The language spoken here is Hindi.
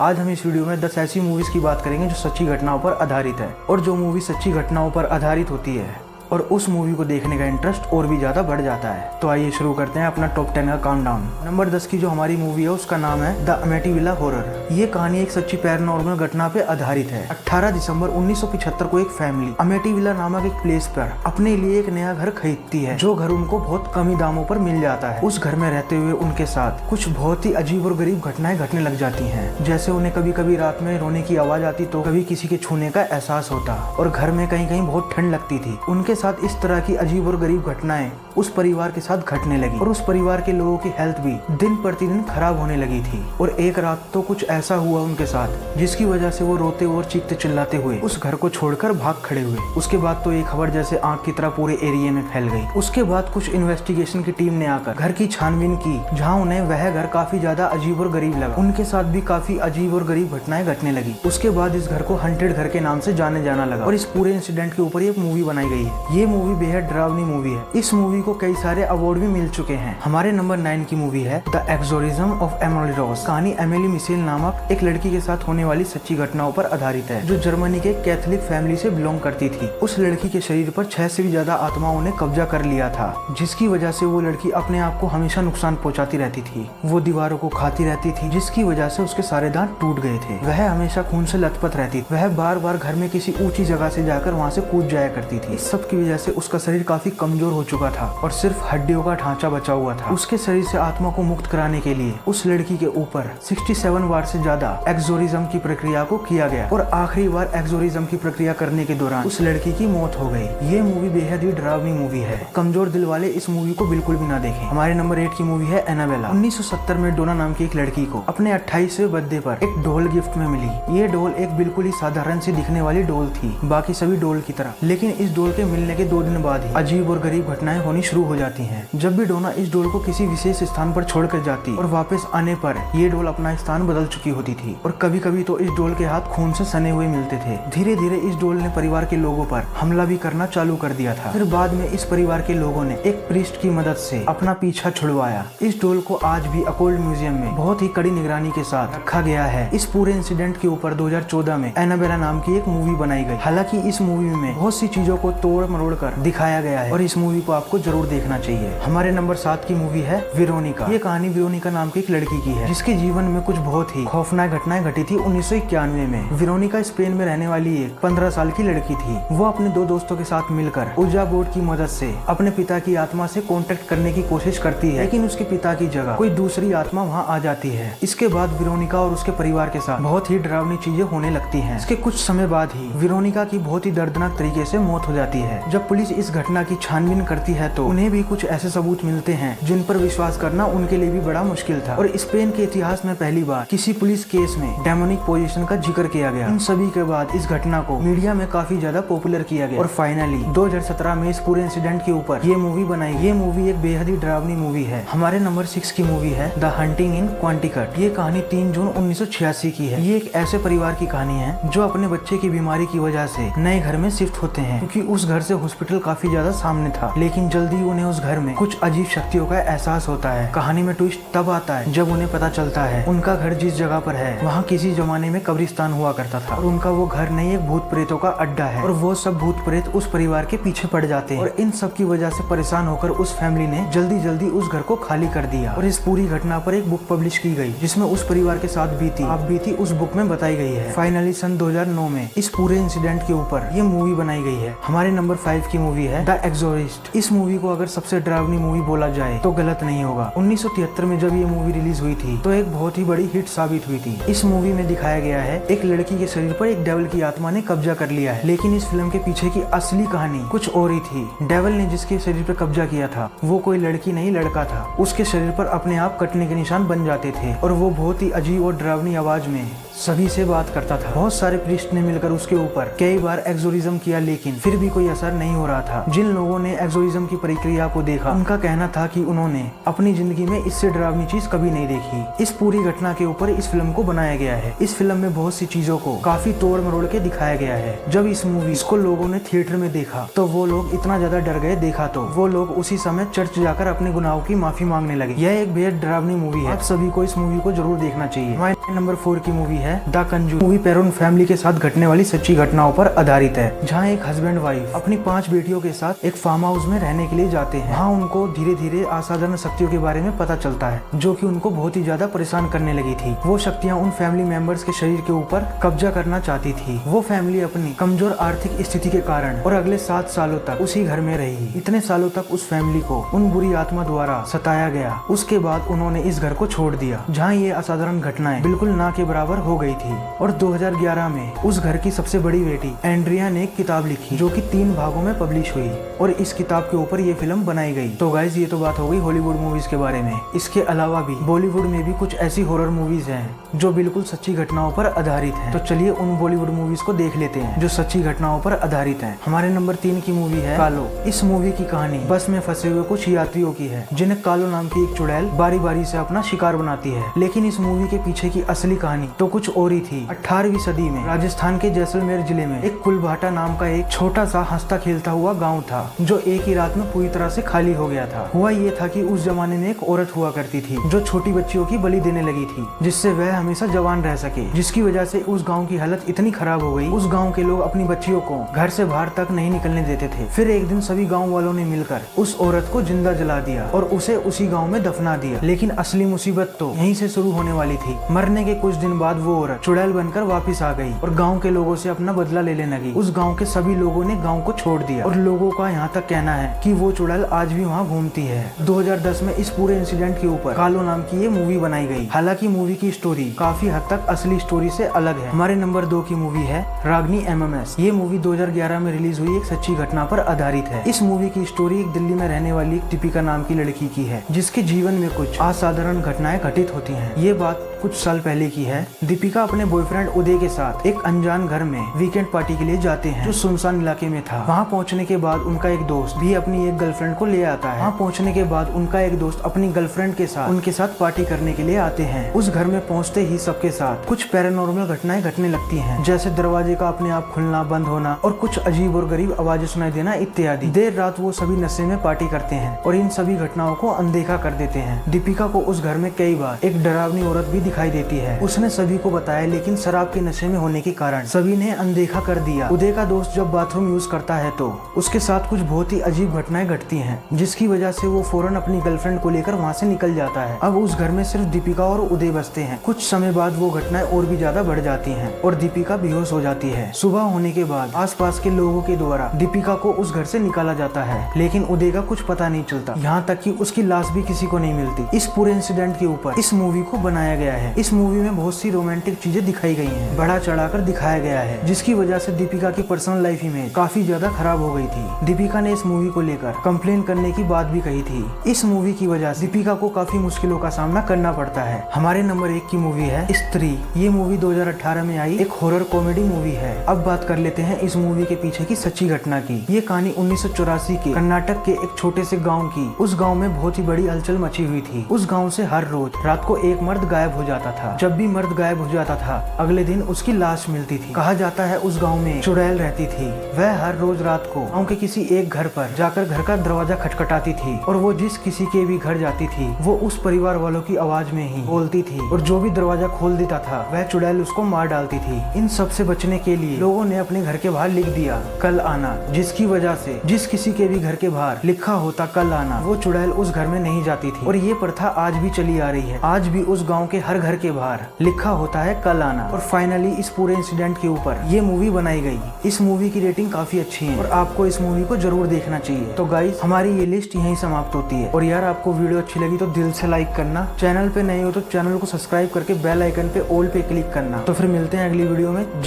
आज हम इस वीडियो में 10 ऐसी मूवीज की बात करेंगे जो सच्ची घटनाओं पर आधारित है, और जो मूवी सच्ची घटनाओं पर आधारित होती है और उस मूवी को देखने का इंटरेस्ट और भी ज्यादा बढ़ जाता है। तो आइए शुरू करते हैं अपना टॉप 10 का काउंटडाउन। नंबर 10 की जो हमारी मूवी है उसका नाम है द अमेटिविला हॉरर। ये कहानी एक सच्ची पैरानॉर्मल घटना पे आधारित है। 18 दिसंबर 1975 को एक फैमिली अमेटिविला नामक एक प्लेस पर अपने लिए एक नया घर खरीदती है, जो घर उनको बहुत कम ही दामों पर मिल जाता है। उस घर में रहते हुए उनके साथ कुछ बहुत ही अजीब और गरीब घटनाएं घटने लग जाती हैं। जैसे उन्हें कभी कभी रात में रोने की आवाज आती तो कभी किसी के छूने का एहसास होता, और घर में कहीं कहीं बहुत ठंड लगती थी। उनके साथ इस तरह की अजीब और गरीब घटनाएं उस परिवार के साथ घटने लगी, और उस परिवार के लोगों की हेल्थ भी दिन प्रतिदिन खराब होने लगी थी। और एक रात तो कुछ ऐसा हुआ उनके साथ जिसकी वजह से वो रोते और चीखते चिल्लाते हुए उस घर को छोड़कर भाग खड़े हुए। उसके बाद तो ये खबर जैसे आग की तरह पूरे एरिया में फैल गई। उसके बाद कुछ इन्वेस्टिगेशन की टीम ने आकर घर की छानबीन की, जहाँ उन्हें वह घर काफी ज्यादा अजीब और गरीब लगा। उनके साथ भी काफी अजीब और गरीब घटनाएं घटने लगी। उसके बाद इस घर को हंटेड घर के नाम से जाने जाना लगा, और इस पूरे इंसिडेंट के ऊपर एक मूवी बनाई गई है। ये मूवी बेहद डरावनी मूवी है। इस मूवी को कई सारे अवार्ड भी मिल चुके हैं। हमारे नंबर 9 की मूवी है the exorcism of Emily Rose. कहानी एमिली मिशेल नामक एक लड़की के साथ होने वाली सच्ची घटनाओं पर आधारित है, जो जर्मनी के कैथोलिक फैमिली से बिलोंग करती थी। उस लड़की के शरीर पर 6 से भी ज्यादा आत्माओं ने कब्जा कर लिया था, जिसकी वजह से वो लड़की अपने आप को हमेशा नुकसान पहुंचाती रहती थी। वो दीवारों को खाती रहती थी, जिसकी वजह से उसके सारे दांत टूट गए थे। वह हमेशा खून से लथपथ रहती। वह बार बार घर में किसी ऊंची जगह से जाकर वहाँ से कूद जाया करती थी। इस सब की वजह से उसका शरीर काफी कमजोर हो चुका था और सिर्फ हड्डियों का ढांचा बचा हुआ था। उसके शरीर से आत्मा को मुक्त कराने के लिए उस लड़की के ऊपर 67 बार से ज्यादा एक्सोर्सिज्म की प्रक्रिया को किया गया, और आखिरी बार एक्सोर्सिज्म की प्रक्रिया करने के दौरान उस लड़की की मौत हो गई। ये मूवी बेहद ही डरावनी मूवी है। कमजोर दिल वाले इस मूवी को बिल्कुल भी ना देखें। हमारे नंबर 8 की मूवी है एनाबेला। 1970 में डोना नाम की एक लड़की को अपने 28वें बर्थडे पर एक डॉल गिफ्ट में मिली। ये डॉल एक बिल्कुल ही साधारण सी दिखने वाली डॉल थी, बाकी सभी डॉल की तरह। लेकिन इस डॉल के मिलने के 2 दिन बाद ही अजीब और गरीब घटनाएं होनी शुरू हो जाती हैं। जब भी डोना इस डॉल को किसी विशेष स्थान पर छोड़कर जाती और वापस आने पर ये डॉल अपना स्थान बदल चुकी होती थी, और कभी कभी तो इस डॉल के हाथ खून से सने हुए मिलते थे। धीरे धीरे इस डॉल ने परिवार के लोगों पर हमला भी करना चालू कर दिया था। फिर बाद में इस परिवार के लोगों ने एक प्रीस्ट की मदद से अपना पीछा छुड़वाया। इस डॉल को आज भी अकोल्ड म्यूजियम में बहुत ही कड़ी निगरानी के साथ रखा गया है। इस पूरे इंसिडेंट के ऊपर 2014 में एनाबेला नाम की एक मूवी बनाई गई। हालांकि इस मूवी में बहुत सी चीजों को तोड़ मरोड़ कर दिखाया गया है, और इस मूवी को आपको जरूर देखना चाहिए। हमारे नंबर 7 की मूवी है वेरोनिका। ये कहानी वेरोनिका नाम की एक लड़की की है, जिसके जीवन में कुछ बहुत ही खौफनाक घटनाएं घटी थी 1991 में। वेरोनिका स्पेन में रहने वाली एक 15 साल की लड़की थी। वो अपने 2 दोस्तों के साथ मिलकर ऊर्जा बोर्ड की मदद से अपने पिता की आत्मा से कांटेक्ट करने की कोशिश करती है, लेकिन उसके पिता की जगह कोई दूसरी आत्मा वहाँ आ जाती है। इसके बाद वेरोनिका और उसके परिवार के साथ बहुत ही डरावनी चीजें होने लगती हैं। इसके कुछ समय बाद ही वेरोनिका की बहुत ही दर्दनाक तरीके से मौत हो जाती है। जब पुलिस इस घटना की छानबीन करती है तो उन्हें भी कुछ ऐसे सबूत मिलते हैं जिन पर विश्वास करना उनके लिए भी बड़ा मुश्किल था, और स्पेन के इतिहास में पहली बार किसी पुलिस केस में डेमोनिक पोजीशन का जिक्र किया गया। इन सभी के बाद इस घटना को मीडिया में काफी ज्यादा पॉपुलर किया गया, और फाइनली 2017 में इस पूरे इंसिडेंट के ऊपर ये मूवी बनाई। ये मूवी एक बेहद ही डरावनी मूवी है। हमारे नंबर 6 की मूवी है द हंटिंग इन क्वांटिकट। ये कहानी 3 जून 1986 की है। ये एक ऐसे परिवार की कहानी है जो अपने बच्चे की बीमारी की वजह से नए घर में शिफ्ट होते हैं, क्योंकि उस घर से हॉस्पिटल काफी ज्यादा सामने था। लेकिन जल्दी उन्हें उस घर में कुछ अजीब शक्तियों का एहसास होता है। कहानी में ट्विस्ट तब आता है जब उन्हें पता चलता है उनका घर जिस जगह पर है वहाँ किसी जमाने में कब्रिस्तान हुआ करता था, और उनका वो घर नहीं एक भूत प्रेतों का अड्डा है, और वो सब भूत प्रेत उस परिवार के पीछे पड़ जाते हैं। और इन सब की वजह से परेशान होकर उस फैमिली ने जल्दी जल्दी उस घर को खाली कर दिया, और इस पूरी घटना पर एक बुक पब्लिश की गई जिसमें उस परिवार के साथ बीती उस बुक में बताई गई है। फाइनली सन 2009 में इस पूरे इंसिडेंट के ऊपर ये मूवी बनाई गई है। हमारे नंबर 5 की मूवी है द एक्सोर्सिस्ट। इस मूवी को अगर सबसे डरावनी मूवी बोला जाए तो गलत नहीं होगा। 1973 में जब ये मूवी रिलीज हुई थी तो एक बहुत ही बड़ी हिट साबित हुई थी। इस मूवी में दिखाया गया है एक लड़की के शरीर पर एक डेविल की आत्मा ने कब्जा कर लिया है, लेकिन इस फिल्म के पीछे की असली कहानी कुछ और ही थी। डेविल ने जिसके शरीर पर कब्जा किया था वो कोई लड़की नहीं लड़का था। उसके शरीर पर अपने आप कटने के निशान बन जाते थे, और वो बहुत ही अजीब और डरावनी आवाज में सभी से बात करता था। बहुत सारे प्रीस्ट ने मिलकर उसके ऊपर कई बार एक्सोर्सिज्म किया, लेकिन फिर भी कोई असर नहीं हो रहा था। जिन लोगों ने एक्सोर्सिज्म की प्रक्रिया को देखा उनका कहना था कि उन्होंने अपनी जिंदगी में इससे डरावनी चीज कभी नहीं देखी। इस पूरी घटना के ऊपर इस फिल्म को बनाया गया है। इस फिल्म में बहुत सी चीजों को काफी तोड़ मरोड़ के दिखाया गया है। जब इस मूवी को लोगों ने थिएटर में देखा तो वो लोग इतना ज्यादा डर गए, देखा तो वो लोग उसी समय चर्च जाकर अपने गुनाहों की माफी मांगने लगे। यह एक बेहद डरावनी मूवी है। आप सभी को इस मूवी को जरूर देखना चाहिए। नंबर 4 की मूवी है द कंजूरिंग। मूवी पेरोन फैमिली के साथ घटने वाली सच्ची घटनाओं पर आधारित है, जहां एक हस्बैंड वाइफ अपनी 5 बेटियों के साथ एक फार्म हाउस में रहने के लिए जाते हैं। वहाँ उनको धीरे धीरे असाधारण शक्तियों के बारे में पता चलता है, जो कि उनको बहुत ही ज्यादा परेशान करने लगी थी। वो शक्तियाँ उन फैमिली मेंबर्स के शरीर के ऊपर कब्जा करना चाहती थी। वो फैमिली अपनी कमजोर आर्थिक स्थिति के कारण और अगले 7 सालों तक उसी घर में रही। इतने सालों तक उस फैमिली को उन बुरी आत्मा द्वारा सताया गया। उसके बाद उन्होंने इस घर को छोड़ दिया, जहाँ ये असाधारण घटनाएं बिल्कुल ना के बराबर हो गई थी। और 2011 में उस घर की सबसे बड़ी बेटी एंड्रिया ने एक किताब लिखी, जो कि 3 भागों में पब्लिश हुई और इस किताब के ऊपर ये फिल्म बनाई गई। तो गाइज ये तो बात हो गई हॉलीवुड मूवीज के बारे में। इसके अलावा भी बॉलीवुड में भी कुछ ऐसी हॉरर मूवीज हैं जो बिल्कुल सच्ची घटनाओं पर आधारित हैं। तो चलिए उन बॉलीवुड मूवीज को देख लेते हैं जो सच्ची घटनाओं पर आधारित हैं। हमारे नंबर 3 की मूवी है कालो। इस मूवी की कहानी बस में फंसे हुए कुछ यात्रियों की है, जिन्हें कालो नाम की एक चुड़ैल बारी बारी से अपना शिकार बनाती है। लेकिन इस मूवी के पीछे की असली कहानी तो कुछ और ही थी। 18वीं सदी में राजस्थान के जैसलमेर जिले में एक कुलभाटा नाम का एक छोटा सा हंसता खेलता हुआ गाँव था, जो एक ही रात में पूरी तरह से खाली हो गया था। हुआ ये था कि उस जमाने में एक औरत हुआ करती थी, जो छोटी बच्चियों की बलि देने लगी थी, जिससे वह हमेशा जवान रह सके। जिसकी वजह से उस गांव की हालत इतनी खराब हो गई, उस गांव के लोग अपनी बच्चियों को घर से बाहर तक नहीं निकलने देते थे। फिर एक दिन सभी गांव वालों ने मिलकर उस औरत को जिंदा जला दिया और उसे उसी गांव में दफना दिया। लेकिन असली मुसीबत तो यहीं से शुरू होने वाली थी। मरने के कुछ दिन बाद वो औरत चुड़ैल बनकर वापस आ गई और गाँव के लोगों से अपना बदला लेने लगी। उस गाँव के सभी लोगों ने गाँव को छोड़ दिया और लोगों का यहाँ तक कहना है कि वो चुड़ैल आज भी वहाँ घूमती है। 2010 में इस पूरे इंसिडेंट के ऊपर कालो नाम की ये मूवी बनाई गई। हालांकि मूवी की स्टोरी काफी हद तक असली स्टोरी से अलग है। हमारे नंबर 2 की मूवी है रागनी MMS। ये मूवी 2011 में रिलीज हुई एक सच्ची घटना पर आधारित है। इस मूवी की स्टोरी एक दिल्ली में रहने वाली एक दीपिका नाम की लड़की की है, जिसके जीवन में कुछ असाधारण घटनाएं घटित होती हैं। ये बात कुछ साल पहले की है। दीपिका अपने बॉयफ्रेंड उदय के साथ एक अनजान घर में वीकेंड पार्टी के लिए जाते हैं, जो सुनसान इलाके में था। वहाँ पहुँचने के बाद उनका एक दोस्त भी अपनी एक गर्लफ्रेंड को ले आता है। वहाँ पहुँचने के बाद उनका एक दोस्त अपनी गर्लफ्रेंड के साथ उनके साथ पार्टी करने के लिए आते हैं। उस घर में पहुँचते ही सबके साथ कुछ पैरानॉर्मल घटनाएं घटने लगती हैं, जैसे दरवाजे का अपने आप खुलना बंद होना और कुछ अजीब और गरीब आवाजें सुनाई देना इत्यादि। देर रात वो सभी नशे में पार्टी करते हैं और इन सभी घटनाओं को अनदेखा कर देते हैं। दीपिका को उस घर में कई बार एक डरावनी औरत भी दिखाई देती है। उसने सभी को बताया, लेकिन शराब के नशे में होने के कारण सभी ने अनदेखा कर दिया। उदय का दोस्त जब बाथरूम यूज करता है तो उसके साथ कुछ बहुत ही अजीब घटनाएं घटती हैं, जिसकी वजह से वो फौरन अपनी गर्लफ्रेंड को लेकर वहाँ से निकल जाता है। अब उस घर में सिर्फ दीपिका और उदय बसते हैं। कुछ समय बाद वो घटनाएं और भी ज्यादा बढ़ जाती हैं और दीपिका बेहोश हो जाती है। सुबह होने के बाद आसपास के लोगों के द्वारा दीपिका को उस घर से निकाला जाता है, लेकिन उदय का कुछ पता नहीं चलता, यहाँ तक कि उसकी लाश भी किसी को नहीं मिलती। इस पूरे इंसिडेंट के ऊपर इस मूवी को बनाया गया है। इस मूवी में बहुत सी रोमांटिक चीजें दिखाई गई हैं, बढ़ा चढ़ाकर दिखाया गया है, जिसकी वजह से दीपिका की पर्सनल लाइफ इमेज काफी ज्यादा खराब हो गई थी। दीपिका ने इस मूवी को लेकर कंप्लेन करने की बात भी कही थी। इस मूवी की वजह से दीपिका को काफी मुश्किलों का सामना करना पड़ता है। हमारे नंबर 1 की मूवी है स्त्री। ये मूवी 2018 में आई एक हॉरर कॉमेडी मूवी है। अब बात कर लेते हैं इस मूवी के पीछे की सच्ची घटना की। ये कहानी 1984 के कर्नाटक के एक छोटे से गाँव की। उस गाँव में बहुत ही बड़ी हलचल मची हुई थी। उस गाँव से हर रोज रात को एक मर्द गायब हो जाता था। जब भी मर्द गायब हो जाता था, अगले दिन उसकी लाश मिलती थी। कहा जाता है उस गांव में चुड़ैल रहती थी। वह हर रोज रात को गांव के किसी एक घर पर जाकर घर का दरवाजा खटखटाती थी और वो जिस किसी के भी घर जाती थी वो उस परिवार वालों की आवाज में ही बोलती थी और जो भी दरवाजा खोल देता था वह चुड़ैल उसको मार डालती थी। इन सब से बचने के लिए लोगों ने अपने घर के बाहर लिख दिया कल आना, जिसकी वजह से जिस किसी के भी घर के बाहर लिखा होता कल आना, वो चुड़ैल उस घर में नहीं जाती थी। और ये प्रथा आज भी चली आ रही है। आज भी उस गाँव के हर घर के बाहर लिखा होता है कल आना। और फाइनली इस पूरे इंसिडेंट के ऊपर ये मूवी बनाई गई। इस मूवी की रेटिंग काफी अच्छी है और आपको इस मूवी को जरूर देखना चाहिए। तो गाइस हमारी ये लिस्ट यहीं समाप्त होती है। और यार आपको वीडियो अच्छी लगी तो दिल से लाइक करना, चैनल पे नए हो तो चैनल को सब्सक्राइब करके बेल आइकन पे ऑल पे क्लिक करना। तो फिर मिलते हैं अगली वीडियो में।